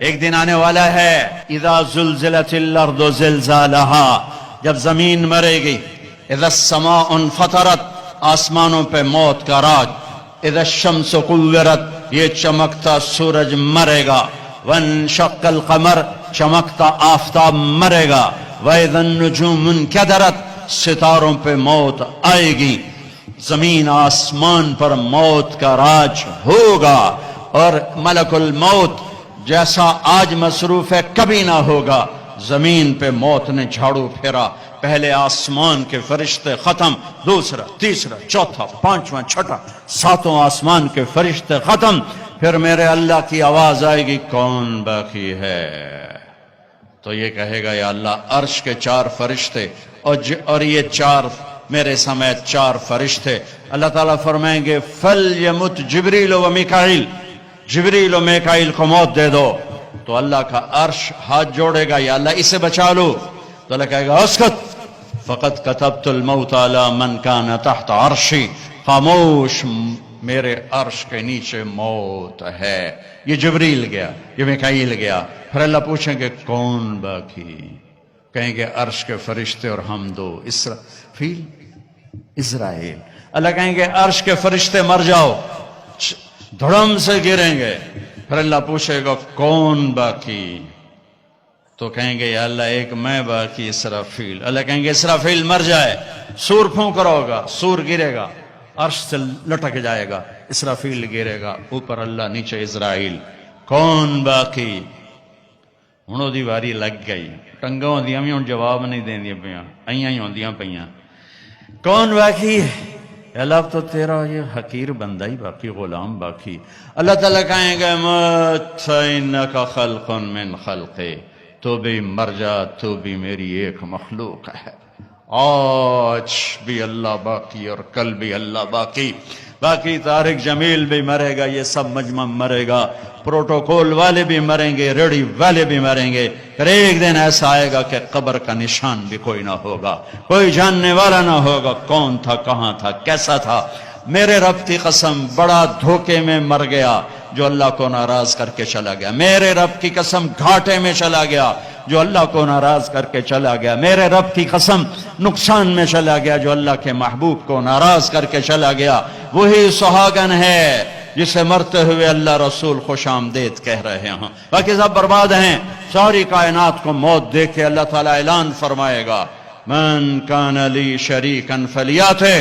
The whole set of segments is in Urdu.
ایک دن آنے والا ہے اذا زلزلت الارض زلزالہا، جب زمین مرے گی، اذا السماء انفطرت، آسمانوں پہ موت کا راج، اذا الشمس قورت، یہ چمکتا سورج مرے گا، وانشق القمر، چمکتا آفتاب مرے گا، واذا النجوم انکدرت، ستاروں پہ موت آئے گی، زمین آسمان پر موت کا راج ہوگا، اور ملک الموت جیسا آج مصروف ہے کبھی نہ ہوگا۔ زمین پہ موت نے جھاڑو پھیرا، پہلے آسمان کے فرشتے ختم، دوسرا، تیسرا، چوتھا، پانچواں، چھٹا، ساتوں آسمان کے فرشتے ختم، پھر میرے اللہ کی آواز آئے گی، کون باقی ہے؟ تو یہ کہے گا، یا اللہ عرش کے 4 فرشتے اور یہ 4 میرے سمیت 4 فرشتے۔ اللہ تعالیٰ فرمائیں گے فَلْيَمُتْ جبریل و میکائیل، جبریل و میکائیل کو موت دے دو۔ تو اللہ کا عرش ہاتھ جوڑے گا، یا اللہ اسے بچا لو۔ تو اللہ کہے گا اسکت، فقط کتبت الموت علی من کان تحت عرشی، خاموش، میرے عرش کے نیچے موت ہے۔ یہ جبریل گیا، یہ میکائیل گیا، پھر اللہ پوچھیں گے کون باقی؟ کہیں گے عرش کے فرشتے اور ہم دو، اسرافیل، اسرائیل۔ اللہ کہیں گے عرش کے فرشتے مر جاؤ، دھڑم سے گریں گے، پھر اللہ پوچھے گا کون باقی؟ تو کہیں گے یا اللہ ایک میں باقی، اسرافیل۔ اللہ کہیں گے اسرافیل مر جائے، سور پھونک رہا ہوگا، سور گرے گا، عرش سے لٹک جائے گا، اسرافیل گرے گا، اوپر اللہ، نیچے اسرائیل، کون باقی؟ ہن دی واری لگ گئی، ٹنگاں ہوندیاں بھی ہن جواب نہیں دیندیاں پیاں، ایاں ہی ہوندیاں پیاں، کون باقی؟ اللہ اب تو تیرا یہ حقیر بندہ ہی باقی، غلام باقی۔ اللہ تعالیٰ کہیں گے مت فإنک خلق من خلقی، تو بھی مر جا، تو بھی میری ایک مخلوق ہے۔ آج بھی اللہ باقی اور کل بھی اللہ باقی، باقی طارق جمیل بھی مرے گا، یہ سب مجمع مرے گا، پروٹوکول والے بھی مریں گے، ریڈی والے بھی مریں گے، پھر ایک دن ایسا آئے گا کہ قبر کا نشان بھی کوئی نہ ہوگا، کوئی جاننے والا نہ ہوگا کون تھا، کہاں تھا، کیسا تھا۔ میرے رب کی قسم بڑا دھوکے میں مر گیا جو اللہ کو ناراض کر کے چلا گیا، میرے رب کی قسم گھاٹے میں چلا گیا جو اللہ کو ناراض کر کے چلا گیا، میرے رب کی قسم نقصان میں چلا گیا جو اللہ کے محبوب کو ناراض کر کے چلا گیا۔ وہی سہاگن ہے جسے مرتے ہوئے اللہ رسول خوش آمدید کہہ رہے ہیں، باقی سب برباد ہیں۔ ساری کائنات کو موت دے کے اللہ تعالیٰ اعلان فرمائے گا من کان لی شریکا فلیاتہ،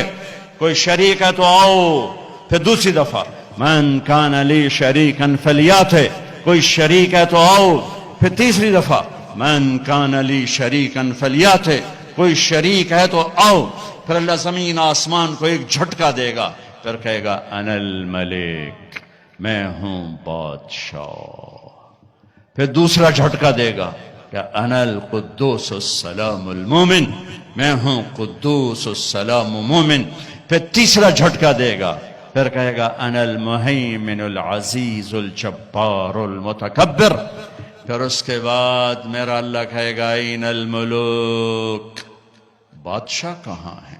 کوئی شریک ہے تو آؤ، پھر دوسری دفعہ من کان لی شریکا فلیاتہ، کوئی شریک ہے تو آؤ، پھر تیسری دفعہ من کان لی شریکا فلیاتہ، کوئی شریک ہے تو آؤ، پھر اللہ زمین آسمان کو ایک جھٹکا دے گا، پھر کہے گا انا الملک، میں ہوں بادشاہ، پھر دوسرا جھٹکا دے گا کہ انا القدوس السلام المومن، میں ہوں قدوس السلام مومن، پھر تیسرا جھٹکا دے گا، پھر کہے گا انا المہیمن العزیز الجبار المتکبر، پھر اس کے بعد میرا اللہ کہے گا این الملوک، بادشاہ کہاں ہے؟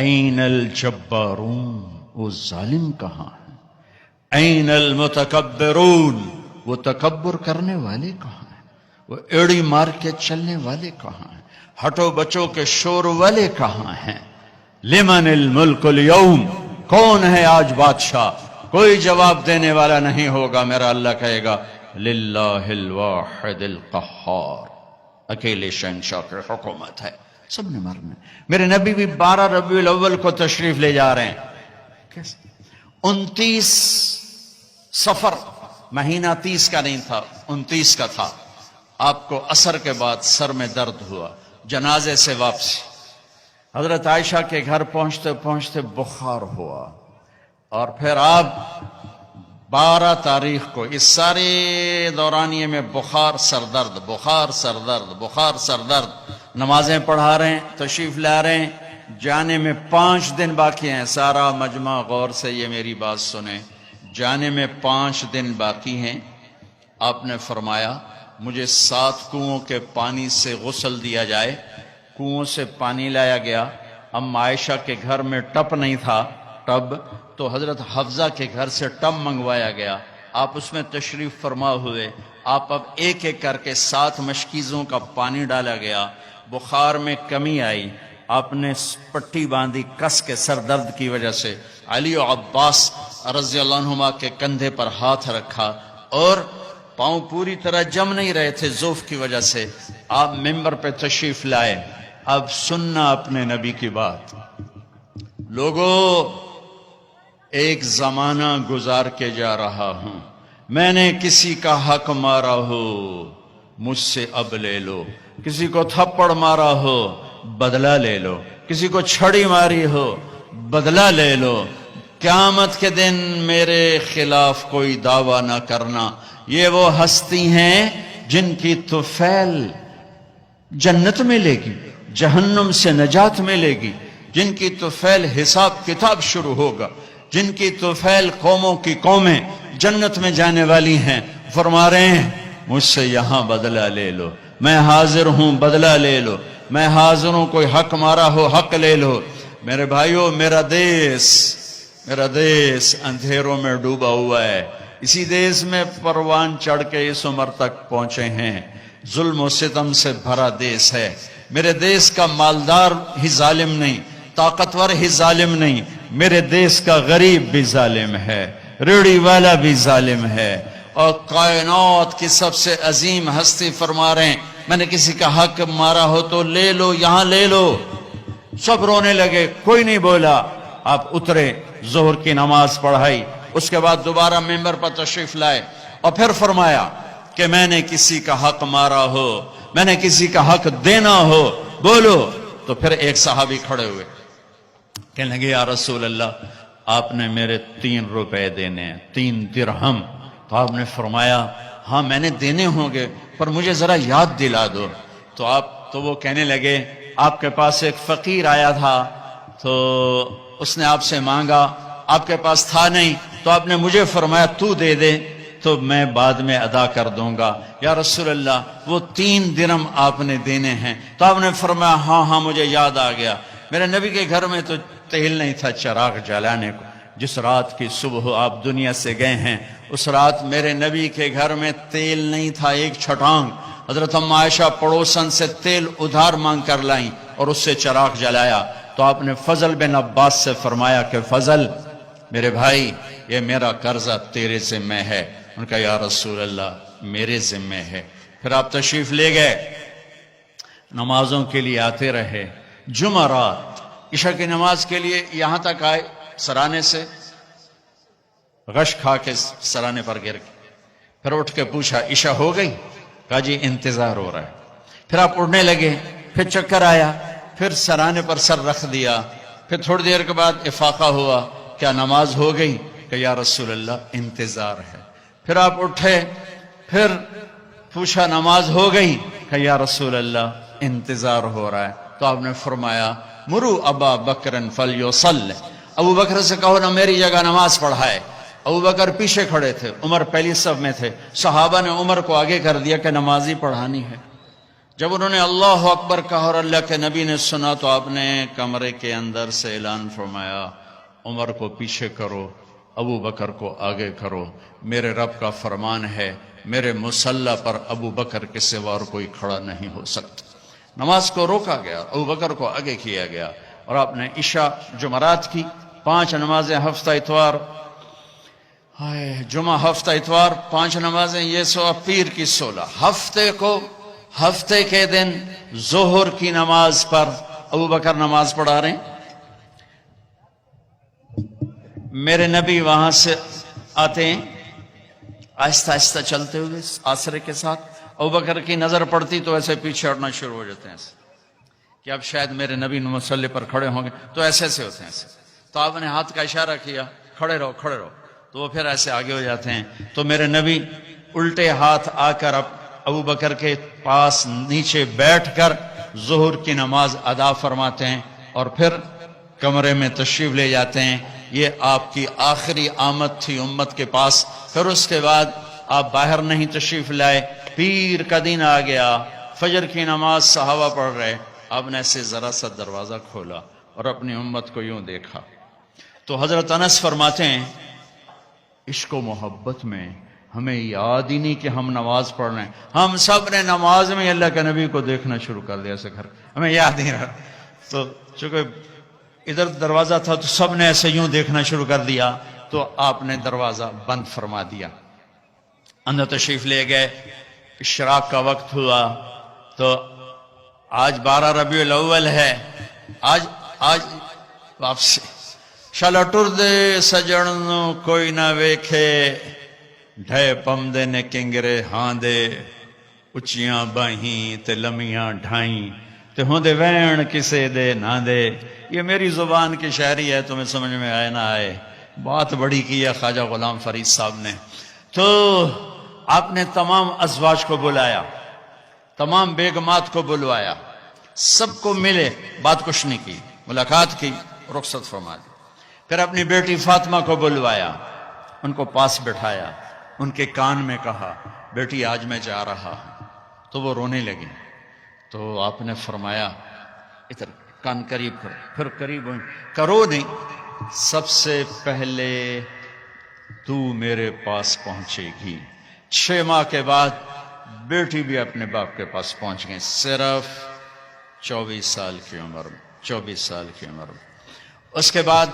این الجبارون، وہ ظالم کہاں ہے؟ این المتکبرون، وہ تکبر کرنے والے کہاں ہیں؟ وہ ایڑی مار کے چلنے والے کہاں ہیں؟ ہٹو بچوں کے شور والے کہاں ہیں؟ لمن الملک اليوم، کون ہے آج بادشاہ؟ کوئی جواب دینے والا نہیں ہوگا، میرا اللہ کہے گا للہ الواحد القہار، اکیلے شہنشاہ کی حکومت ہے، سب نے مرنا۔ میرے نبی بھی 12 ربیع الاول کو تشریف لے جا رہے ہیں، 29 صفر، مہینہ 30 کا نہیں تھا، 29 کا تھا۔ آپ کو عصر کے بعد سر میں درد ہوا، جنازے سے واپسی، حضرت عائشہ کے گھر پہنچتے پہنچتے بخار ہوا، اور پھر آپ 12 تاریخ کو اس سارے دورانیے میں بخار سردرد، بخار سردرد، بخار سردرد، نمازیں پڑھا رہے ہیں، تشریف لا رہے ہیں، جانے میں 5 دن باقی ہیں۔ سارا مجمع غور سے یہ میری بات سنیں، جانے میں 5 دن باقی ہیں۔ آپ نے فرمایا مجھے 7 کنوؤں کے پانی سے غسل دیا جائے، کنوؤں سے پانی لایا گیا۔ ام عائشہ کے گھر میں ٹب نہیں تھا، ٹب تو حضرت حفظہ کے گھر سے ٹب منگوایا گیا، آپ اس میں تشریف فرما ہوئے. آپ اب ایک ایک کر کے 7 مشکیزوں کا پانی ڈالا گیا. بخار میں کمی آئی. آپ نے پٹی باندھی کس کے سر درد کی وجہ سے. علی و عباس رضی اللہ عنہما کے کندھے پر ہاتھ رکھا اور پاؤں پوری طرح جم نہیں رہے تھے ضعف کی وجہ سے. آپ ممبر پہ تشریف لائے. اب سننا اپنے نبی کی بات. لوگوں، ایک زمانہ گزار کے جا رہا ہوں. میں نے کسی کا حق مارا ہو مجھ سے اب لے لو. کسی کو تھپڑ مارا ہو بدلہ لے لو. کسی کو چھڑی ماری ہو بدلہ لے لو. قیامت کے دن میرے خلاف کوئی دعویٰ نہ کرنا. یہ وہ ہستی ہیں جن کی طفیل جنت ملے گی، جہنم سے نجات ملے گی. جن کی طفیل حساب کتاب شروع ہوگا. جن کی طفیل قوموں کی قومیں جنت میں جانے والی ہیں. فرما رہے ہیں مجھ سے یہاں بدلہ لے لو. میں حاضر ہوں، بدلہ لے لو. میں حاضر ہوں، کوئی حق مارا ہو حق لے لو. میرے بھائیو، میرا دیس اندھیروں میں ڈوبا ہوا ہے. اسی دیس میں پروان چڑھ کے اس عمر تک پہنچے ہیں. ظلم و ستم سے بھرا دیس ہے. میرے دیس کا مالدار ہی ظالم نہیں، طاقتور ہی ظالم نہیں. میرے دیس کا غریب بھی ظالم ہے، ریڑھی والا بھی ظالم ہے. اور کائنات کی سب سے عظیم ہستی فرما رہے ہیں میں نے کسی کا حق مارا ہو تو لے لو، یہاں لے لو. سب رونے لگے، کوئی نہیں بولا. آپ اترے، ظہر کی نماز پڑھائی. اس کے بعد دوبارہ ممبر پر تشریف لائے اور پھر فرمایا کہ میں نے کسی کا حق مارا ہو، میں نے کسی کا حق دینا ہو بولو. تو پھر ایک صحابی کھڑے ہوئے، کہنے لگے یا رسول اللہ آپ نے میرے 3 روپے دینے ہیں، 3 درہم. تو آپ نے فرمایا ہاں میں نے دینے ہوں گے پر مجھے ذرا یاد دلا دو. تو وہ کہنے لگے آپ کے پاس ایک فقیر آیا تھا تو اس نے آپ سے مانگا، آپ کے پاس تھا نہیں تو آپ نے مجھے فرمایا تو دے دے تو میں بعد میں ادا کر دوں گا. یا رسول اللہ وہ 3 درہم آپ نے دینے ہیں. تو آپ نے فرمایا ہاں مجھے یاد آ گیا. میرے نبی کے گھر میں تو تیل نہیں تھا چراغ جلانے کو. جس رات کی صبح آپ دنیا سے گئے ہیں اس رات میرے نبی کے گھر میں تیل نہیں تھا ایک چھٹانگ. حضرت ام عائشہ پڑوسن سے تیل ادھار مانگ کر لائیں اور اس سے چراغ جلایا. تو آپ نے فضل بن عباس سے فرمایا کہ فضل میرے بھائی یہ میرا قرضہ تیرے ذمہ ہے. ان کا یا رسول اللہ میرے ذمہ ہے. پھر آپ تشریف لے گئے، نمازوں کے لیے آتے رہے. جمعرات عشاء کی نماز کے لیے یہاں تک آئے، سرانے سے غش کھا کے سرانے پر گر گئے. پھر اٹھ کے پوچھا عشاء ہو گئی؟ کہا جی انتظار ہو رہا ہے. پھر آپ اڑنے لگے، پھر چکر آیا، پھر سرانے پر سر رکھ دیا. پھر تھوڑی دیر کے بعد افاقہ ہوا، کیا نماز ہو گئی؟ کہ یا رسول اللہ انتظار ہے. پھر آپ اٹھے، پھر پوچھا نماز ہو گئی؟ کہ یا رسول اللہ انتظار ہو رہا ہے. تو آپ نے فرمایا مرو ابا بکر فلیصلی، ابو بکر سے کہو نا میری جگہ نماز پڑھائے. ابو بکر پیچھے کھڑے تھے، عمر پہلی صف میں تھے. صحابہ نے عمر کو آگے کر دیا کہ نمازی پڑھانی ہے. جب انہوں نے اللہ اکبر کہا اور اللہ کے نبی نے سنا تو آپ نے کمرے کے اندر سے اعلان فرمایا عمر کو پیچھے کرو، ابو بکر کو آگے کرو. میرے رب کا فرمان ہے میرے مصلی پر ابو بکر کے سوا اور کوئی کھڑا نہیں ہو سکتا. نماز کو روکا گیا، ابو بکر کو آگے کیا گیا. اور آپ نے عشاء جمعرات کی 5 نمازیں ہفتہ اتوار، جمعہ ہفتہ اتوار 5 نمازیں، یہ سو پیر کی 16. ہفتے کے دن ظہر کی نماز پر ابو بکر نماز پڑھا رہے ہیں. میرے نبی وہاں سے آتے ہیں آہستہ آہستہ چلتے ہوئے آسرے کے ساتھ. ابو بکر کی نظر پڑتی تو ایسے پیچھے ہٹنا شروع ہو جاتے ہیں ایسے کہ اب شاید میرے نبی مصلی پر کھڑے ہوں گے، تو ایسے ہوتے ہیں ایسے. تو آپ نے ہاتھ کا اشارہ کیا کھڑے رہو کھڑے رہو، تو وہ پھر ایسے آگے ہو جاتے ہیں. تو میرے نبی الٹے ہاتھ آ کر ابو بکر کے پاس نیچے بیٹھ کر ظہر کی نماز ادا فرماتے ہیں اور پھر کمرے میں تشریف لے جاتے ہیں. یہ آپ کی آخری آمد تھی امت کے پاس. پھر اس کے بعد آپ باہر نہیں تشریف لائے. پیر کا دن آ گیا، فجر کی نماز صحابہ پڑھ رہے. آپ نے ایسے ذرا سا دروازہ کھولا اور اپنی امت کو یوں دیکھا. تو حضرت انس فرماتے ہیں عشق و محبت میں ہمیں یاد ہی نہیں کہ ہم نماز پڑھ رہے ہیں. ہم سب نے نماز میں اللہ کے نبی کو دیکھنا شروع کر دیا ایسے گھر، ہمیں یاد نہیں رہا. تو چونکہ ادھر دروازہ تھا تو سب نے ایسے یوں دیکھنا شروع کر دیا، تو آپ نے دروازہ بند فرما دیا. اندر تشریف لے گئے. اشراق کا وقت ہوا تو آج 12 ربیع الاول ہے. آج واپسی شالا ٹر دے سجن کوئی نہ ویکھے، ڈھے پمدے نے کنگرے ہاں دے، اچیاں باہیں تے لمیاں ڈھائیں تے ہوندے وین کسے دے نہ دے. یہ میری زبان کی شاعری ہے، تمہیں سمجھ میں آئے نہ آئے. بات بڑی کی ہے خواجہ غلام فرید صاحب نے. تو آپ نے تمام ازواج کو بلایا، تمام بیگمات کو بلوایا، سب کو ملے، بات کچھ نہیں کی، ملاقات کی، رخصت فرما دی. پھر اپنی بیٹی فاطمہ کو بلوایا، ان کو پاس بٹھایا، ان کے کان میں کہا بیٹی آج میں جا رہا ہوں. تو وہ رونے لگی. تو آپ نے فرمایا ادھر کان قریب کرو. پھر قریب ہوئی. کرو نہیں، سب سے پہلے تو میرے پاس پہنچے گی. 6 ماہ کے بعد بیٹی بھی اپنے باپ کے پاس پہنچ گئی، صرف 24 سال کی عمر میں. 24 سال کی عمر میں. اس کے بعد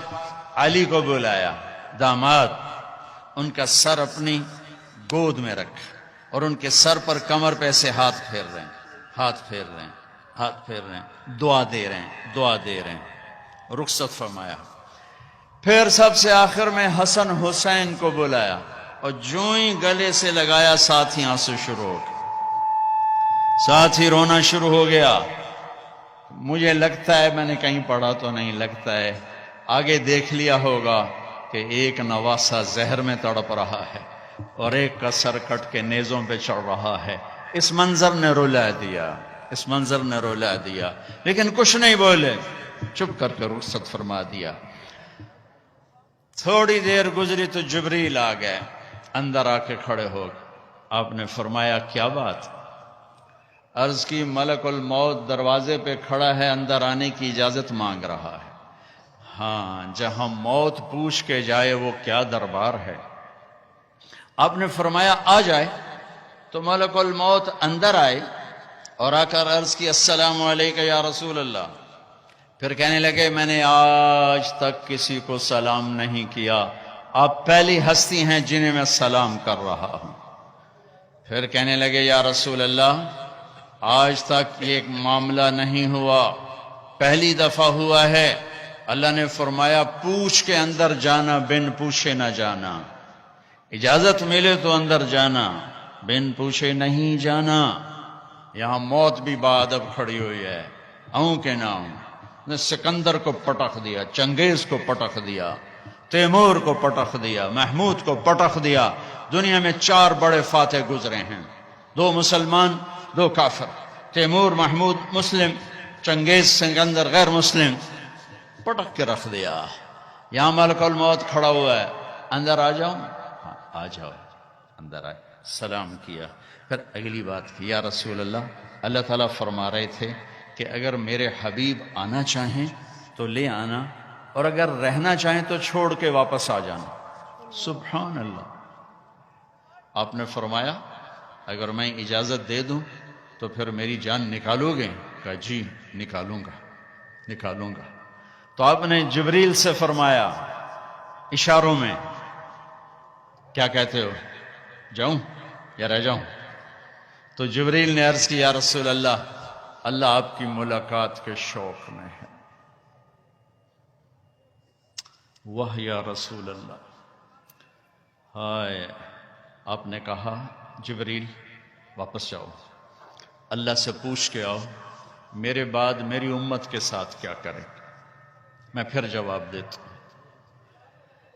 علی کو بلایا، داماد. ان کا سر اپنی گود میں رکھ اور ان کے سر پر کمر پہ ایسے ہاتھ پھیر رہے ہیں، ہاتھ پھیر رہے ہیں، ہاتھ پھیر رہے ہیں، دعا دے رہے ہیں، دعا دے رہے ہیں. رخصت فرمایا. پھر سب سے آخر میں حسن حسین کو بلایا اور جو ہی گلے سے لگایا ساتھ ہی آنسو شروع ہو گئے، ساتھ ہی رونا شروع ہو گیا. مجھے لگتا ہے، میں نے کہیں پڑھا تو نہیں، لگتا ہے آگے دیکھ لیا ہوگا کہ ایک نواسہ زہر میں تڑپ رہا ہے اور ایک کا سر کٹ کے نیزوں پہ چڑھ رہا ہے. اس منظر نے رلا دیا، اس منظر نے رلا دیا، لیکن کچھ نہیں بولے، چپ کر کے رخصت فرما دیا. تھوڑی دیر گزری تو جبریل آ گئے، اندر آ کے کھڑے ہو گئے. آپ نے فرمایا کیا بات؟ عرض کی ملک الموت دروازے پہ کھڑا ہے، اندر آنے کی اجازت مانگ رہا ہے. ہاں، جہاں موت پوچھ کے جائے وہ کیا دربار ہے. آپ نے فرمایا آ جائے. تو ملک الموت اندر آئے اور آ کر عرض کی السلام علیکم یا رسول اللہ. پھر کہنے لگے میں نے آج تک کسی کو سلام نہیں کیا، آپ پہلی ہستی ہیں جنہیں میں سلام کر رہا ہوں. پھر کہنے لگے یا رسول اللہ آج تک یہ معاملہ نہیں ہوا، پہلی دفعہ ہوا ہے. اللہ نے فرمایا پوچھ کے اندر جانا، بن پوچھے نہ جانا. اجازت ملے تو اندر جانا، بن پوچھے نہیں جانا. یہاں موت بھی بادب کھڑی ہوئی ہے، اوں کے نام نے سکندر کو پٹخ دیا، چنگیز کو پٹخ دیا، تیمور کو پٹخ دیا، محمود کو پٹخ دیا. دنیا میں 4 بڑے فاتح گزرے ہیں، 2 مسلمان 2 کافر. تیمور محمود مسلم، چنگیز سکندر غیر مسلم. پٹک کے رکھ دیا. یہاں ملک الموت کھڑا ہوا ہے، اندر آ جاؤں؟ ہاں آ جاؤ. اندر آئے، سلام کیا. پھر اگلی بات کی یا رسول اللہ، اللہ تعالیٰ فرما رہے تھے کہ اگر میرے حبیب آنا چاہیں تو لے آنا، اور اگر رہنا چاہیں تو چھوڑ کے واپس آ جانا. سبحان اللہ. آپ نے فرمایا اگر میں اجازت دے دوں تو پھر میری جان نکالو گے؟ کہا جی نکالوں گا، نکالوں گا. تو آپ نے جبریل سے فرمایا اشاروں میں، کیا کہتے ہو، جاؤں یا رہ جاؤں؟ تو جبریل نے عرض کی یا رسول اللہ، اللہ آپ کی ملاقات کے شوق میں ہے. واہ یا رسول اللہ. ہائے. آپ نے کہا جبریل واپس جاؤ، اللہ سے پوچھ کے آؤ میرے بعد میری امت کے ساتھ کیا کریں. میں پھر جواب دیتا ہوں.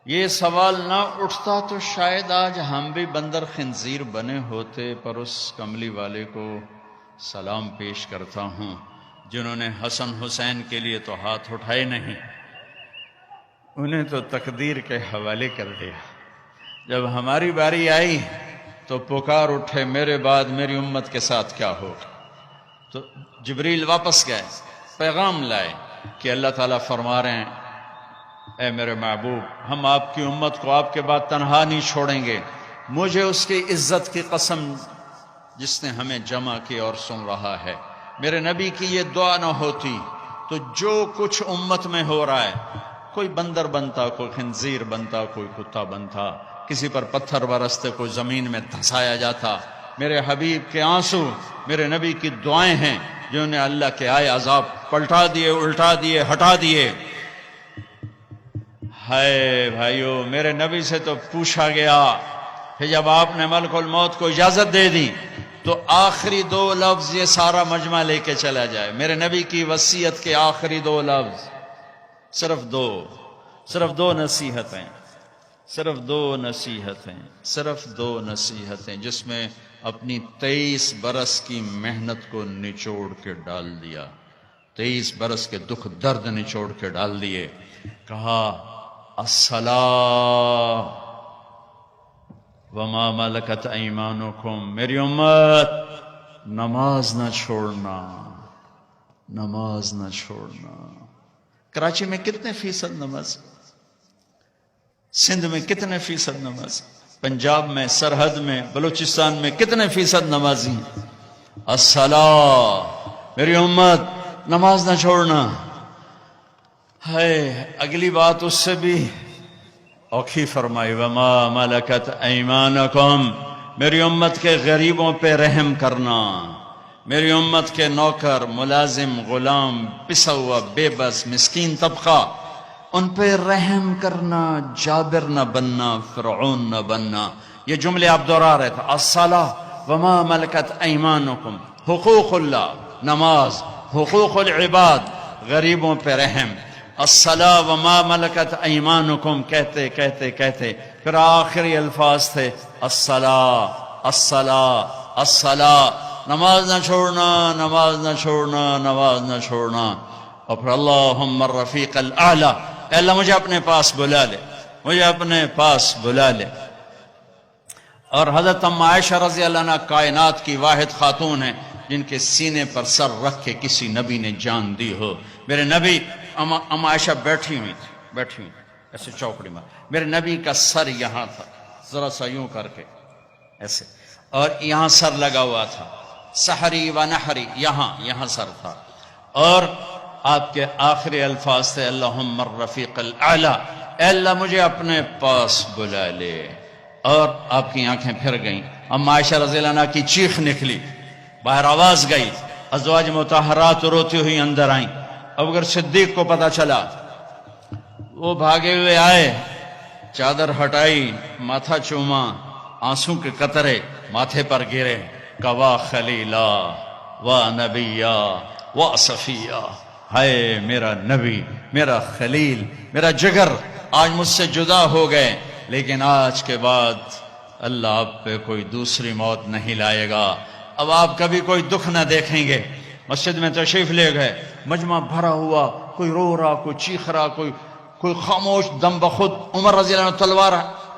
یہ سوال نہ اٹھتا تو شاید آج ہم بھی بندر خنزیر بنے ہوتے. پر اس کملی والے کو سلام پیش کرتا ہوں جنہوں نے حسن حسین کے لیے تو ہاتھ اٹھائے نہیں، انہیں تو تقدیر کے حوالے کر دیا. جب ہماری باری آئی تو پکار اٹھے میرے بعد میری امت کے ساتھ کیا ہوگا. تو جبریل واپس گئے، پیغام لائے کہ اللہ تعالیٰ فرما رہے ہیں اے میرے محبوب، ہم آپ کی امت کو آپ کے بعد تنہا نہیں چھوڑیں گے، مجھے اس کی عزت کی قسم جس نے ہمیں جمع کی اور سن رہا ہے، میرے نبی کی یہ دعا نہ ہوتی تو جو کچھ امت میں ہو رہا ہے، کوئی بندر بنتا، کوئی خنزیر بنتا، کوئی کتا بنتا، کسی پر پتھر برستے، کوئی زمین میں دھسایا جاتا، میرے حبیب کے آنسو، میرے نبی کی دعائیں ہیں جنہوں نے اللہ کے آئے عذاب پلٹا دیے، الٹا دیے، ہٹا دیے۔ ہائے بھائیو، میرے نبی سے تو پوچھا گیا کہ جب آپ نے ملک الموت کو اجازت دے دی تو آخری 2 لفظ یہ سارا مجمع لے کے چلا جائے، میرے نبی کی وصیت کے آخری 2 لفظ، صرف دو نصیحتیں، صرف دو نصیحتیں جس میں اپنی 23 برس کی محنت کو نچوڑ کے ڈال دیا، 23 برس کے دکھ درد نچوڑ کے ڈال دیے۔ کہا الصلاۃ وما ملکت ایمانکم، میری امت نماز نہ چھوڑنا، نماز نہ چھوڑنا۔ کراچی میں کتنے فیصد نماز، سندھ میں کتنے فیصد نماز، پنجاب میں، سرحد میں، بلوچستان میں کتنے فیصد نمازی ہیں؟ الصلاۃ، میری امت نماز نہ چھوڑنا۔ ہے اگلی بات اس سے بھی اوکھی فرمائی، وما ملکت ایمانکم، میری امت کے غریبوں پہ رحم کرنا، میری امت کے نوکر، ملازم، غلام، پسا ہوا، بے بس، مسکین طبقہ، ان پہ رحم کرنا، جابر نہ بننا، فرعون نہ بننا۔ یہ جملے آپ دہرا رہے تھے، الصلاۃ وما ملکت ایمانکم، حقوق اللہ، نماز، حقوق العباد، غریبوں پہ رحم، الصلاۃ وما ملکت ایمانکم، کہتے کہتے کہتے پھر آخری الفاظ تھے الصلاۃ، الصلاۃ، الصلاۃ، نماز نہ چھوڑنا، نماز نہ چھوڑنا، نماز نہ چھوڑنا۔ اور پھر اللہم الرفیق الاعلی، اے اللہ مجھے اپنے پاس بلا لے، مجھے اپنے پاس بلا لے۔ اور حضرت ام عائشہ رضی اللہ عنہ کائنات کی واحد خاتون ہیں جن کے سینے پر سر رکھ کے کسی نبی نے جان دی ہو۔ میرے نبی، ام عائشہ بیٹھی ہوئی تھی ایسے چوکڑی میں، میرے نبی کا سر یہاں تھا، ذرا سا یوں کر کے ایسے، اور یہاں سر لگا ہوا تھا، سحری و نحری، یہاں سر تھا، اور آپ کے آخری الفاظ تھے اللہم الرفیق الاعلی، اے اللہ مجھے اپنے پاس بلا لے۔ اور آپ کی آنکھیں پھر گئیں، ام عائشہ رضی اللہ عنہ کی چیخ نکلی، باہر آواز گئی، ازواج مطہرات روتی ہوئی اندر آئیں۔ ابوبکر صدیق کو پتا چلا، وہ بھاگے ہوئے آئے، چادر ہٹائی، ماتھا چوما، آنسو کے قطرے ماتھے پر گرے، کوا خلیلا و نبیا و صفیہ، ہائے میرا نبی، میرا خلیل، میرا جگر آج مجھ سے جدا ہو گئے، لیکن آج کے بعد اللہ آپ پہ کوئی دوسری موت نہیں لائے گا، اب آپ کبھی کوئی دکھ نہ دیکھیں گے۔ مسجد میں تشریف لے گئے، مجمع بھرا ہوا، کوئی رو رہا، کوئی چیخ رہا، کوئی خاموش، دم بخود عمر رضی اللہ عنہ تلوار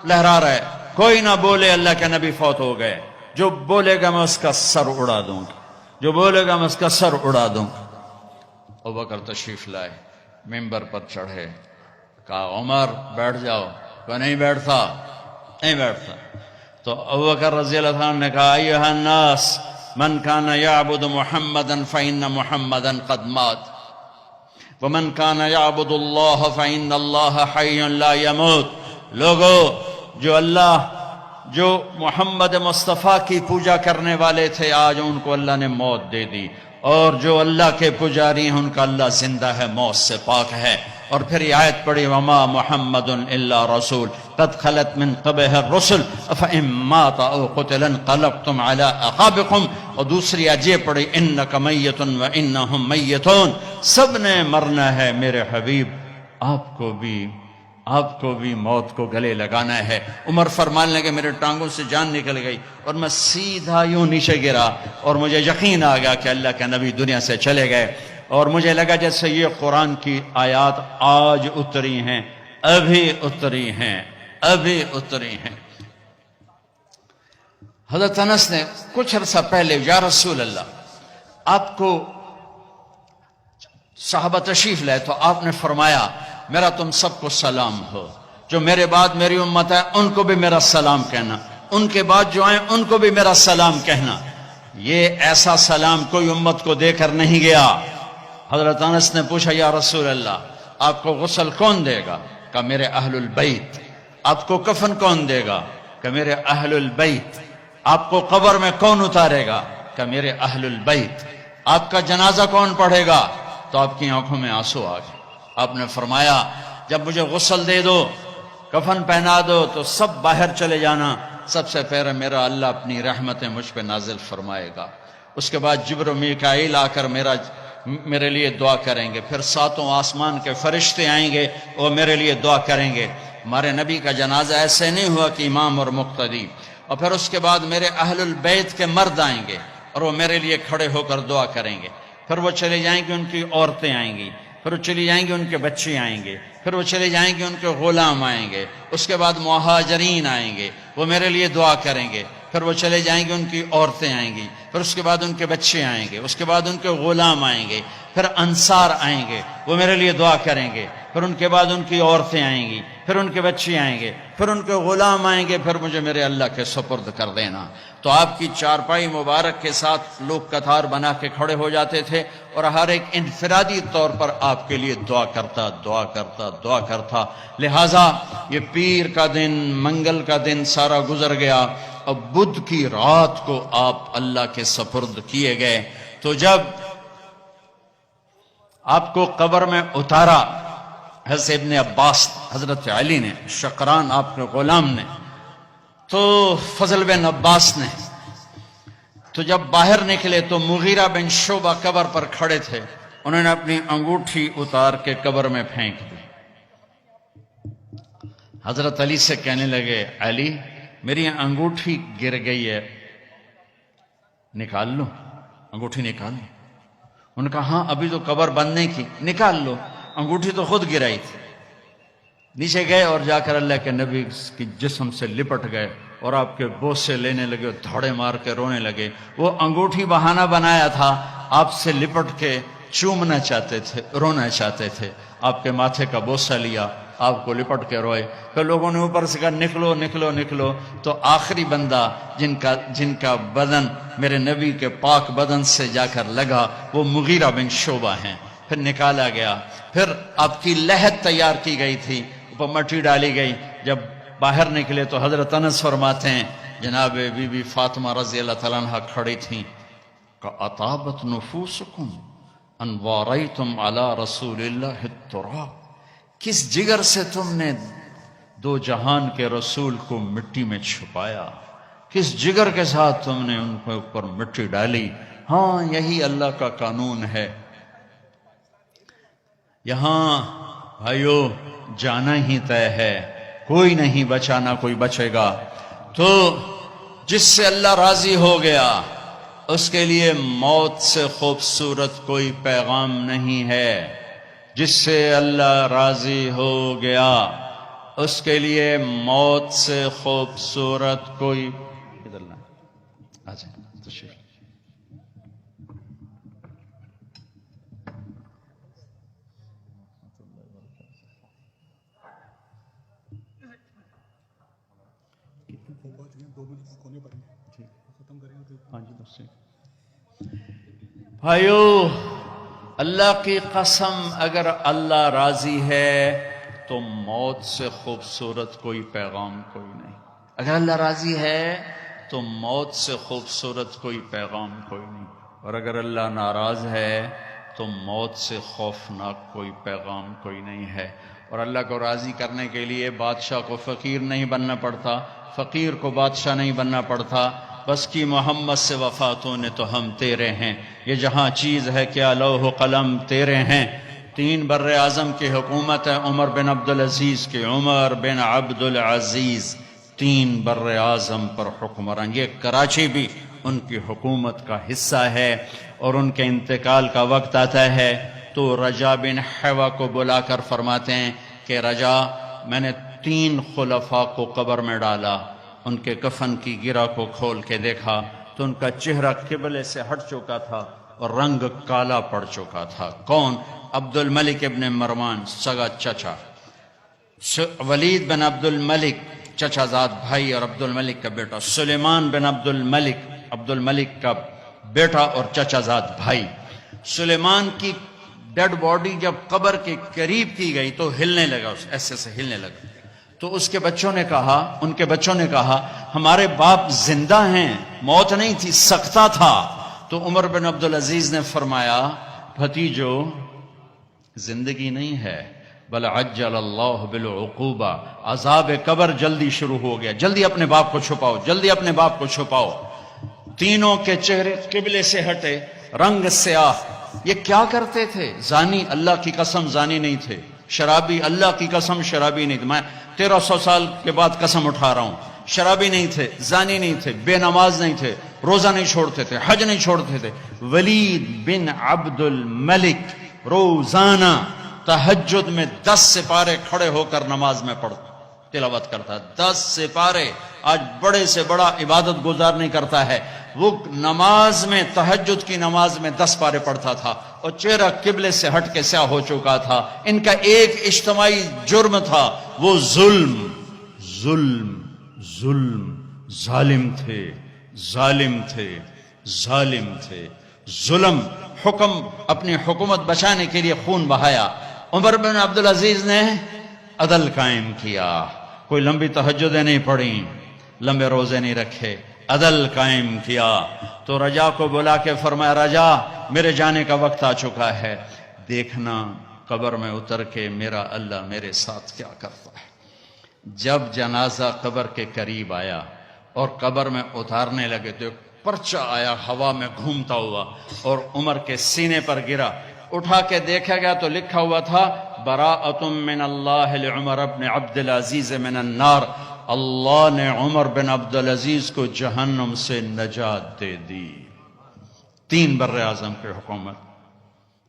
لہرا رہا ہے، کوئی نہ بولے اللہ کے نبی فوت ہو گئے، جو بولے گا میں اس کا سر اڑا دوں گا، جو بولے گا میں اس کا سر اڑا دوں گا۔ ابوبکر تشریف لائے، ممبر پر چڑھے، کہا عمر بیٹھ جاؤ، وہ نہیں بیٹھتا۔ تو ابوبکر رضی اللہ عنہ نے کہا ایھا الناس من کان یعبد محمدا فإن محمدا قد مات ومن کان یعبد اللہ فإن اللہ حی لا یموت، لوگو جو محمد مصطفیٰ کی پوجا کرنے والے تھے آج ان کو اللہ نے موت دے دی، اور جو اللہ کے پجاری ہیں ان کا اللہ زندہ ہے، موت سے پاک ہے۔ اور پھر یہ آیت پڑھی وما محمد الا رسول قد خلت من قبلہ الرسل افإن مات او قتل انقلبتم علی اعقابکم، اور دوسری آیت یہ پڑھی انک میت وانہم میتون، سب نے مرنا ہے میرے حبیب، آپ کو بھی موت کو گلے لگانا ہے۔ عمر فرمانے لگے میرے ٹانگوں سے جان نکل گئی اور میں سیدھا یوں نیچے گرا، اور مجھے یقین آ گیا کہ اللہ کے نبی دنیا سے چلے گئے، اور مجھے لگا جیسے یہ قرآن کی آیات آج اتری ہیں، ابھی اتری ہیں۔ حضرت انس نے کچھ عرصہ پہلے یا رسول اللہ، آپ کو صحابہ تشریف لائے تو آپ نے فرمایا میرا تم سب کو سلام ہو، جو میرے بعد میری امت ہے ان کو بھی میرا سلام کہنا، ان کے بعد جو آئیں ان کو بھی میرا سلام کہنا۔ یہ ایسا سلام کوئی امت کو دے کر نہیں گیا۔ حضرت انس نے پوچھا یا رسول اللہ آپ کو غسل کون دے گا؟ کہ میرے اہل البیت۔ آپ کو کفن کون دے گا؟ کہ میرے اہل البیت۔ آپ کو قبر میں کون اتارے گا؟ کہ میرے اہل البیت۔ آپ کا جنازہ کون پڑھے گا؟ تو آپ کی آنکھوں میں آنسو آ گئے۔ آپ نے فرمایا جب مجھے غسل دے دو، کفن پہنا دو تو سب باہر چلے جانا، سب سے پہلے میرا اللہ اپنی رحمتیں مجھ پہ نازل فرمائے گا، اس کے بعد جبر و میکائیل آ کر میرے لیے دعا کریں گے، پھر ساتوں آسمان کے فرشتے آئیں گے وہ میرے لیے دعا کریں گے۔ ہمارے نبی کا جنازہ ایسے نہیں ہوا کہ امام اور مقتدی، اور پھر اس کے بعد میرے اہل البیت کے مرد آئیں گے اور وہ میرے لیے کھڑے ہو کر دعا کریں گے، پھر وہ چلے جائیں گے، ان کی عورتیں آئیں گی، پھر وہ چلی جائیں گے، ان کے بچے آئیں گے، پھر وہ چلے جائیں گے، ان کے غلام آئیں گے، اس کے بعد مہاجرین آئیں گے، وہ میرے لیے دعا کریں گے، پھر وہ چلے جائیں گے، ان کی عورتیں آئیں گی، پھر اس کے بعد ان کے بچے آئیں گے، اس کے بعد ان کے غلام آئیں گے، پھر انصار آئیں گے، وہ میرے لیے دعا کریں گے، پھر ان کے بعد ان کی عورتیں آئیں گی، پھر ان کے بچے آئیں گے، پھر ان کے غلام آئیں گے، پھر مجھے میرے اللہ کے سپرد کر دینا۔ تو آپ کی چارپائی مبارک کے ساتھ لوگ قطار بنا کے کھڑے ہو جاتے تھے اور ہر ایک انفرادی طور پر آپ کے لیے دعا کرتا دعا کرتا دعا کرتا۔ لہٰذا یہ پیر کا دن، منگل کا دن سارا گزر گیا، اب بدھ کی رات کو آپ اللہ کے سپرد کیے گئے۔ تو جب آپ کو قبر میں اتارا حضرت ابن عباس، حضرت علی نے، شقران آپ کے غلام نے، تو فضل بن عباس نے، تو جب باہر نکلے تو مغیرہ بن شعبہ قبر پر کھڑے تھے، انہوں نے اپنی انگوٹھی اتار کے قبر میں پھینک دی۔ حضرت علی سے کہنے لگے علی میری انگوٹھی گر گئی ہے، نکال لو، انگوٹھی نکال لو۔ انہوں نے کہا ہاں ابھی تو قبر بند نہیں کی، نکال لو، انگوٹھی تو خود گرائی تھی۔ نیچے گئے اور جا کر اللہ کے نبی کی جسم سے لپٹ گئے اور آپ کے بوسے لینے لگے، دھوڑے مار کے رونے لگے۔ وہ انگوٹھی بہانہ بنایا تھا، آپ سے لپٹ کے چومنا چاہتے تھے، رونا چاہتے تھے، آپ کے ماتھے کا بوسہ لیا، آپ کو لپٹ کے روئے۔ پھر لوگوں نے اوپر سے کہا نکلو نکلو نکلو، تو آخری بندہ جن کا بدن میرے نبی کے پاک بدن سے جا کر لگا وہ مغیرہ بن شعبہ ہیں۔ پھر نکالا گیا، پھر آپ کی لحد تیار کی گئی تھی، اوپر مٹی ڈالی گئی۔ جب باہر نکلے تو حضرت انس فرماتے ہیں جناب بی بی فاطمہ رضی اللہ تعالیٰ عنہ کھڑی تھیں کہ اطابت نفوسکم ان واریتم علی رسول اللہ التراب، کس جگر سے تم نے دو جہان کے رسول کو مٹی میں چھپایا، کس جگر کے ساتھ تم نے ان کے اوپر مٹی ڈالی۔ ہاں یہی اللہ کا قانون ہے، یہاں بھائیو جانا ہی طے ہے، کوئی نہیں بچا نہ کوئی بچے گا۔ تو جس سے اللہ راضی ہو گیا اس کے لیے موت سے خوبصورت کوئی پیغام نہیں ہے، جس سے اللہ راضی ہو گیا اس کے لیے موت سے خوبصورت کوئی ادھر نہ آجائیں تشریف۔ بھائیو اللہ کی قسم اگر اللہ راضی ہے تو موت سے خوبصورت کوئی پیغام کوئی نہیں۔ اگر اللہ راضی ہے تو موت سے خوبصورت کوئی پیغام کوئی نہیں، اور اگر اللہ ناراض ہے تو موت سے خوفناک کوئی پیغام کوئی نہیں ہے۔ اور اللہ کو راضی کرنے کے لیے بادشاہ کو فقیر نہیں بننا پڑتا، فقیر کو بادشاہ نہیں بننا پڑتا، بس کی محمد سے وفاتوں نے تو ہم تیرے ہیں، یہ جہاں چیز ہے کیا لوح و قلم تیرے ہیں۔ 3 بر اعظم کی حکومت ہے عمر بن عبدالعزیز کی، عمر بن عبدالعزیز 3 بر اعظم پر حکمران، یہ کراچی بھی ان کی حکومت کا حصہ ہے۔ اور ان کے انتقال کا وقت آتا ہے تو رجا بن حیوہ کو بلا کر فرماتے ہیں کہ رجا میں نے 3 خلفاء کو قبر میں ڈالا، ان کے کفن کی گرہ کو کھول کے دیکھا تو ان کا چہرہ قبلے سے ہٹ چکا تھا اور رنگ کالا پڑ چکا تھا۔ کون؟ عبد الملک ابن مروان سگا چچا، ولید بن عبد الملک چچا زاد بھائی اور عبد الملک کا بیٹا، سلیمان بن عبد الملک کا بیٹا اور چچا زاد بھائی۔ سلیمان کی ڈیڈ باڈی جب قبر کے قریب کی گئی تو ہلنے لگا، ایسے سے ہلنے لگا، تو ان کے بچوں نے کہا ہمارے باپ زندہ ہیں، موت نہیں تھی، سکتہ تھا۔ تو عمر بن عبدالعزیز نے فرمایا بھتیجو زندگی نہیں ہے، بل عجل اللہ بالعقوبہ، عذاب قبر جلدی شروع ہو گیا، جلدی اپنے باپ کو چھپاؤ، جلدی اپنے باپ کو چھپاؤ۔ تینوں کے چہرے قبلے سے ہٹے، رنگ سیاہ۔ یہ کیا کرتے تھے؟ زانی، اللہ کی قسم زانی نہیں تھے، شرابی، اللہ کی قسم شرابی نہیں تھے، میں 1300 سال کے بعد قسم اٹھا رہا ہوں، شرابی نہیں تھے، زانی نہیں تھے، بے نماز نہیں تھے، روزہ نہیں چھوڑتے تھے، حج نہیں چھوڑتے تھے۔ ولید بن عبد الملک روزانہ تہجد میں 10 سپارے کھڑے ہو کر نماز میں تلاوت کرتا، 10 سپارے۔ آج بڑے سے بڑا عبادت گزار نہیں کرتا ہے، وہ نماز میں، تہجد کی نماز میں 10 پارے پڑھتا تھا، اور چہرہ قبلے سے ہٹ کے سیاہ ہو چکا تھا۔ ان کا ایک اجتماعی جرم تھا، وہ ظلم ظالم تھے۔ ظلم، حکم، اپنی حکومت بچانے کے لیے خون بہایا۔ عمر بن عبدالعزیز نے عدل قائم کیا، کوئی لمبی تہجدیں نہیں پڑھی، لمبے روزے نہیں رکھے، عدل قائم کیا۔ تو رجا کو بلا کے فرمایا رجا میرے جانے کا وقت آ چکا ہے، دیکھنا قبر میں اتر کے میرا اللہ میرے ساتھ کیا کرتا ہے۔ جب جنازہ قبر کے قریب آیا اور قبر میں اتارنے لگے تو ایک پرچہ آیا ہوا میں گھومتا ہوا اور عمر کے سینے پر گرا۔ اٹھا کے دیکھا گیا تو لکھا ہوا تھا براءۃ من اللہ لعمر بن عبد العزیز من النار، اللہ نے عمر بن عبدالعزیز کو جہنم سے نجات دے دی۔ 3 بر اعظم کی حکومت،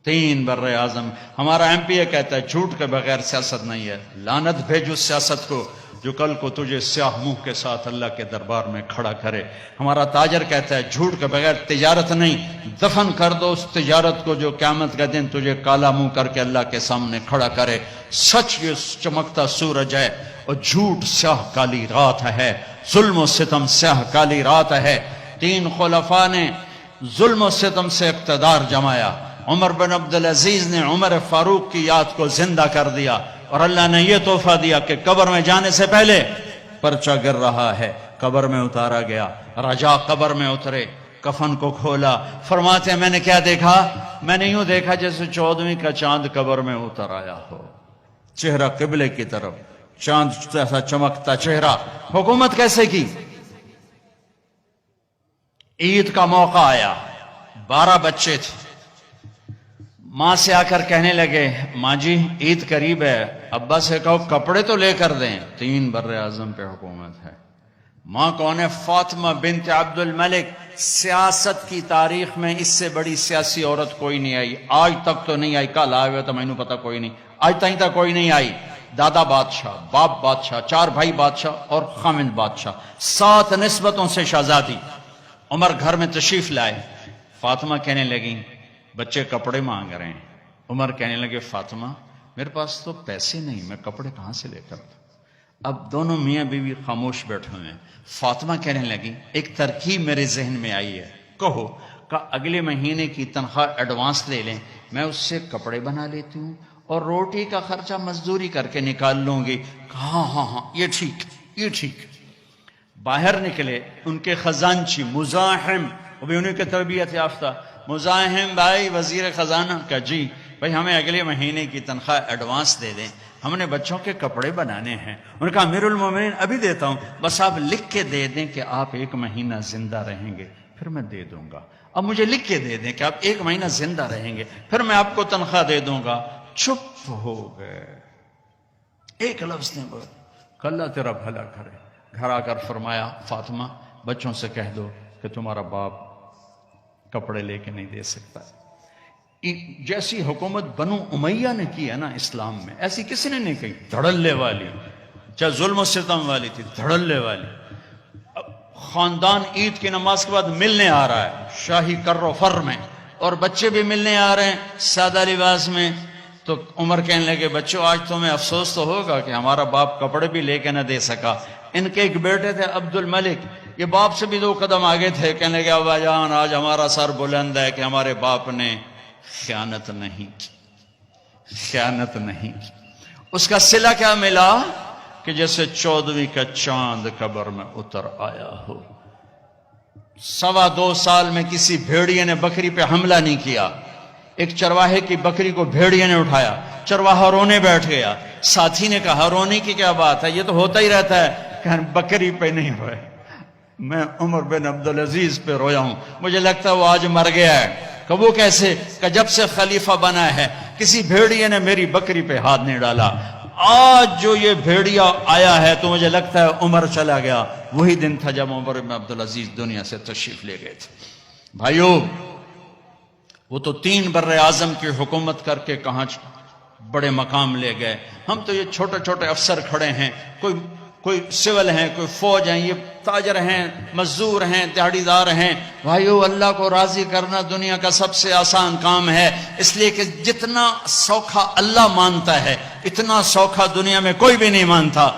3 بر اعظم۔ ہمارا ایم پی اے کہتا ہے جھوٹ کے بغیر سیاست نہیں ہے، لعنت بھیجو سیاست کو جو کل کو تجھے سیاہ منہ کے ساتھ اللہ کے دربار میں کھڑا کرے۔ ہمارا تاجر کہتا ہے جھوٹ کے بغیر تجارت نہیں، دفن کر دو اس تجارت کو جو قیامت کا دن تجھے کالا منہ کر کے اللہ کے سامنے کھڑا کرے۔ سچ یہ چمکتا سورج ہے اور جھوٹ سیاہ کالی رات ہے، ظلم و ستم سیاہ کالی رات ہے۔ 3 خلفاء نے ظلم و ستم سے اقتدار جمایا۔ عمر بن عبدالعزیز نے عمر فاروق کی یاد کو زندہ کر دیا، اور اللہ نے یہ تحفہ دیا کہ قبر میں جانے سے پہلے پرچہ گر رہا ہے، قبر میں اتارا گیا۔ رجا قبر میں اترے، کفن کو کھولا، فرماتے ہیں میں نے کیا دیکھا؟ میں نے یوں دیکھا جیسے 14ویں کا چاند قبر میں اتر آیا ہو، چہرہ قبلے کی طرف، چاند جیسا چمکتا چہرہ۔ حکومت کیسے کی؟ عید کا موقع آیا، 12 بچے تھے، ماں سے آ کر کہنے لگے ماں جی عید قریب ہے، ابا سے کہو کپڑے تو لے کر دیں۔ 3 بر اعظم پہ حکومت ہے۔ ماں کون ہے؟ فاطمہ بنت عبد الملک۔ سیاست کی تاریخ میں اس سے بڑی سیاسی عورت کوئی نہیں آئی، آج تک تو نہیں آئی، کل آئے ہوئے تو مینوں پتا کوئی نہیں، آج تک کوئی نہیں آئی۔ دادا بادشاہ، باپ بادشاہ، 4 بھائی بادشاہ اور خامند بادشاہ، 7 نسبتوں سے شہزادی۔ عمر گھر میں تشریف لائے، فاطمہ کہنے لگی بچے کپڑے مانگ رہے ہیں۔ عمر کہنے لگے فاطمہ میرے پاس تو پیسے نہیں، میں کپڑے کہاں سے لے کر دوں؟ اب دونوں میاں بیوی خاموش بیٹھے ہوئے ہیں۔ فاطمہ کہنے لگی ایک ترکیب میرے ذہن میں آئی ہے، کہو کہ اگلے مہینے کی تنخواہ ایڈوانس لے لیں، میں اس سے کپڑے بنا لیتی ہوں اور روٹی کا خرچہ مزدوری کر کے نکال لوں گی۔ ہاں یہ ٹھیک۔ باہر نکلے ان کے خزانچی مزاحم، وہ بھی انہیں کے تربیت یافتہ مزاحم بھائی وزیر خزانہ کا جی بھائی ہمیں اگلے مہینے کی تنخواہ ایڈوانس دے دیں، ہم نے بچوں کے کپڑے بنانے ہیں۔ انہوں نے کہا امیر المومنین ابھی دیتا ہوں، بس آپ لکھ کے دے دیں کہ آپ 1 مہینہ زندہ رہیں گے، پھر میں دے دوں گا۔ اب مجھے لکھ کے دے دیں کہ آپ 1 مہینہ زندہ رہیں گے، پھر میں آپ کو تنخواہ دے دوں گا۔ چپ ہو گئے، ایک لفظ نے بولا کہ اللہ تیرا بھلا کرے۔ گھر آ کر فرمایا فاطمہ بچوں سے کہہ دو کہ تمہارا باپ کپڑے لے کے نہیں دے سکتا۔ جیسی حکومت بنو امیہ نے کی ہے نا اسلام میں، ایسی کسی نے نہیں کی، دھڑلے والی، چاہے ظلم و ستم والی تھی، دھڑلے والی۔ خاندان عید کی نماز کے بعد ملنے آ رہا ہے شاہی کر و فر میں، اور بچے بھی ملنے آ رہے ہیں سادہ لباس میں، تو عمر کہنے لگے بچوں آج تمہیں افسوس تو ہوگا کہ ہمارا باپ کپڑے بھی لے کے نہ دے سکا. ان کے ایک بیٹے تھے عبد الملک, یہ باپ سے بھی 2 قدم آگے تھے. کہنے لگے ابا جان آج ہمارا سر بلند ہے کہ ہمارے باپ نے خیانت نہیں کی. اس کا صلہ کیا ملا کہ جیسے 14ویں کا چاند قبر میں اتر آیا ہو. 2.25 سال میں کسی بھیڑیے نے بکری پہ حملہ نہیں کیا. ایک چرواہے کی بکری کو بھیڑیے نے اٹھایا, چرواہا رونے بیٹھ گیا. ساتھی نے کہا رونے کی کیا بات ہے, یہ تو ہوتا ہی رہتا ہے. کہ بکری پہ نہیں روئے, میں عمر بن عبدالعزیز پہ رویا ہوں, مجھے لگتا ہے وہ آج مر گیا ہے. کہ وہ کیسے؟ کہ جب سے خلیفہ بنا ہے کسی بھیڑیے نے میری بکری پہ ہاتھ نہیں ڈالا. آج جو یہ بھیڑیا آیا ہے تو مجھے لگتا ہے عمر چلا گیا. وہی دن تھا جب عمر بن عبدالعزیز دنیا سے تشریف لے گئے تھے. بھائیو, وہ تو 3 بر اعظم کی حکومت کر کے کہاں بڑے مقام لے گئے. ہم تو یہ چھوٹے چھوٹے افسر کھڑے ہیں, کوئی سول ہیں, کوئی فوج ہیں, یہ تاجر ہیں, مزدور ہیں, دیہڑی دار ہیں. بھائیو, اللہ کو راضی کرنا دنیا کا سب سے آسان کام ہے, اس لیے کہ جتنا سوکھا اللہ مانتا ہے اتنا سوکھا دنیا میں کوئی بھی نہیں مانتا.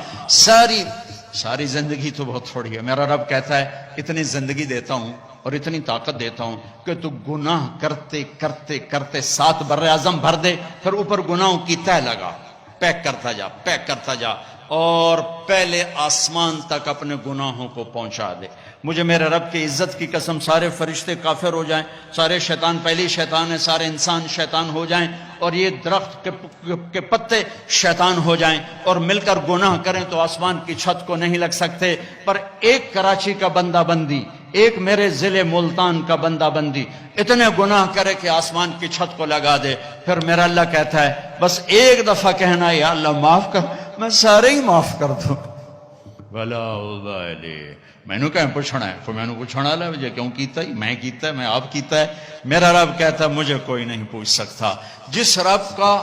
ساری زندگی تو بہت تھوڑی ہے. میرا رب کہتا ہے اتنی زندگی دیتا ہوں اور اتنی طاقت دیتا ہوں کہ تو گناہ کرتے کرتے کرتے 7 بر اعظم بھر دے, پھر اوپر گناہوں کی تہ لگا, پیک کرتا جا اور پہلے آسمان تک اپنے گناہوں کو پہنچا دے. مجھے میرے رب کی عزت کی قسم سارے فرشتے کافر ہو جائیں, سارے شیطان پہلی شیطان ہے, سارے انسان شیطان ہو جائیں اور یہ درخت کے پتے شیطان ہو جائیں اور مل کر گناہ کریں تو آسمان کی چھت کو نہیں لگ سکتے. پر ایک کراچی کا بندہ بندی, ایک میرے ضلع ملتان کا بندہ بندی اتنے گناہ کرے کہ آسمان کی چھت کو لگا دے, پھر میرا اللہ کہتا ہے بس ایک دفعہ کہنا یا اللہ معاف کر, میں سارے ہی معاف کر دوں. ولا ابالی, میں نے کہیں پوچھنا ہے تو میں نے پوچھنا ہے مجھے کیوں کیتا ہے, میں کیتا ہے, میں آپ کیتا ہے. میرا رب کہتا ہے مجھے کوئی نہیں پوچھ سکتا. جس رب کا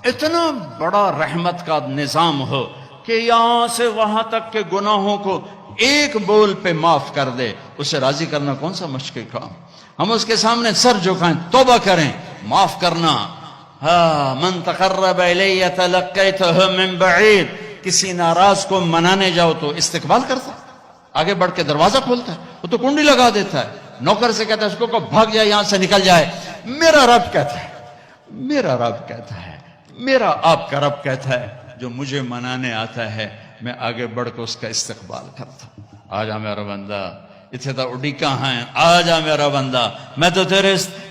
اتنا بڑا رحمت کا نظام ہو کہ یہاں سے وہاں تک کے گناہوں کو ایک بول پہ معاف کر دے, اسے راضی کرنا کون سا مشکل کام. ہم اس کے سامنے سر جھکائیں, توبہ کریں, معاف کرنا. من تقرب الی تلقیتہ من بعید, کسی ناراض کو منانے جاؤ تو استقبال کرتا, آگے بڑھ کے دروازہ کھولتا ہے, وہ تو کنڈی لگا دیتا ہے, نوکر سے کہتا ہے اس کو بھاگ جائے یہاں سے نکل جائے. میرا رب کہتا ہے, میرا آپ کا رب کہتا ہے جو مجھے منانے آتا ہے میں آگے بڑھ کے اس کا استقبال کرتا ہوں. آجا میرا بندہ, اتنے تو اڈی کہاں ہیں, آجا میرا بندہ, میں تو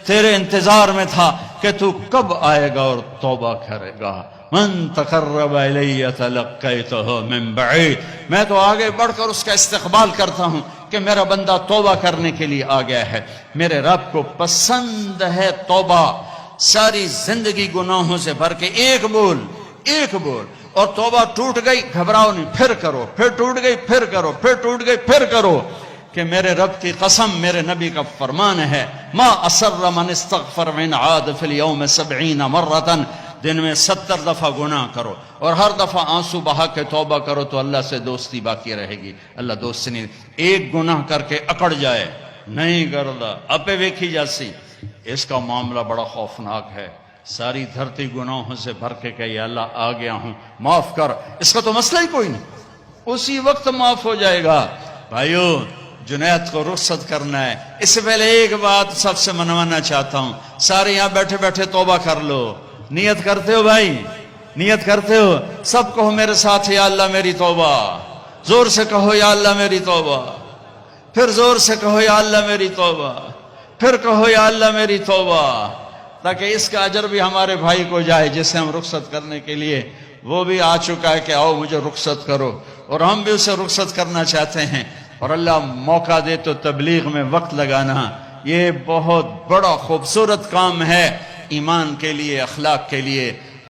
تیرے انتظار میں تھا کہ تو کب آئے گا اور توبہ کرے گا. من تقرب الی تلقیتہ من بعید, میں تو آگے بڑھ کر اس کا استقبال کرتا ہوں کہ میرا بندہ توبہ کرنے کے لیے آ گیا ہے. میرے رب کو پسند ہے توبہ. ساری زندگی گناہوں سے بھر کے ایک بول, اور توبہ ٹوٹ گئی گھبراؤ نہیں, پھر کرو, پھر ٹوٹ گئی پھر کرو, پھر ٹوٹ گئی پھر کرو. کہ میرے رب کی قسم, میرے نبی کا فرمان ہے ما اسر من استغفر من عاد فی اليوم 70 مرتا, دن میں 70 دفعہ گناہ کرو اور ہر دفعہ آنسو بہا کے توبہ کرو تو اللہ سے دوستی باقی رہے گی. اللہ دوست نہیں, ایک گناہ کر کے اکڑ جائے نہیں کردا اپے ویکھی جاسی, اس کا معاملہ بڑا خوفناک ہے. ساری دھرتی گناہوں سے بھر کے کہ یا اللہ آ گیا ہوں معاف کر, اس کا تو مسئلہ ہی کوئی نہیں, اسی وقت معاف ہو جائے گا. بھائیو, جنید کو رخصت کرنا ہے. اس سے پہلے ایک بات سب سے منوانا چاہتا ہوں, سارے یہاں بیٹھے بیٹھے توبہ کر لو. نیت کرتے ہو بھائی, نیت کرتے ہو؟ سب کہو میرے ساتھ یا اللہ میری توبہ, زور سے کہو یا اللہ میری توبہ, پھر زور سے کہو یا اللہ میری توبہ, پھر کہو یا اللہ میری توبہ, تاکہ اس کا اجر بھی ہمارے بھائی کو جائے جسے ہم رخصت کرنے کے لیے. وہ بھی آ چکا ہے کہ آؤ مجھے رخصت کرو, اور ہم بھی اسے رخصت کرنا چاہتے ہیں. اور اللہ موقع دے تو تبلیغ میں وقت لگانا یہ بہت بڑا خوبصورت کام ہے ایمان کے لیے, اخلاق کے لیے.